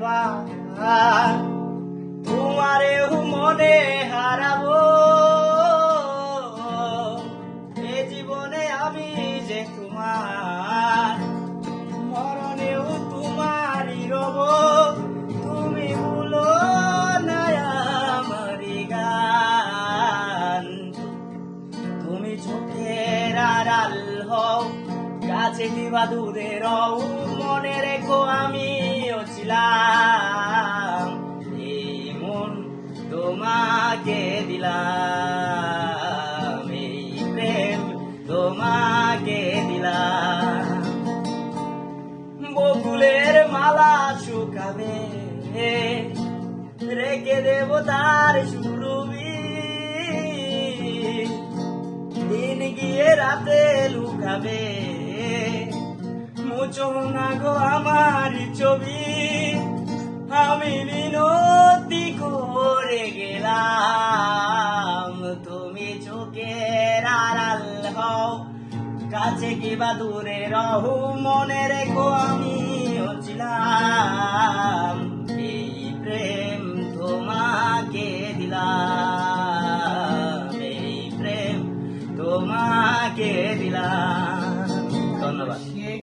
বারবার তোমারে মনে হারাবো। এ জীবনে আমি যে তোমার, মরণেও তোমারই রব। তুমি ভুলো না আমারি গান, তুমি চোখের আড়াল হও, কাছে কিবা দূরে রও, মনে রেখো আমিও ছিলাম। এই মন তোমাকে দিলাম, এই প্রেম তোমাকে দিলাম। বকুলের মালা শুকাবে, রেখে দেব তার সুরবি। দিন গিয়ে রাতে লুকাবে, মুছো না গো আমার ছবি। আমি মিনতি করে গেলাম, তুমি চোখের আড়াল হও, কাছে কিবা দূরে রহু, মনে রেখো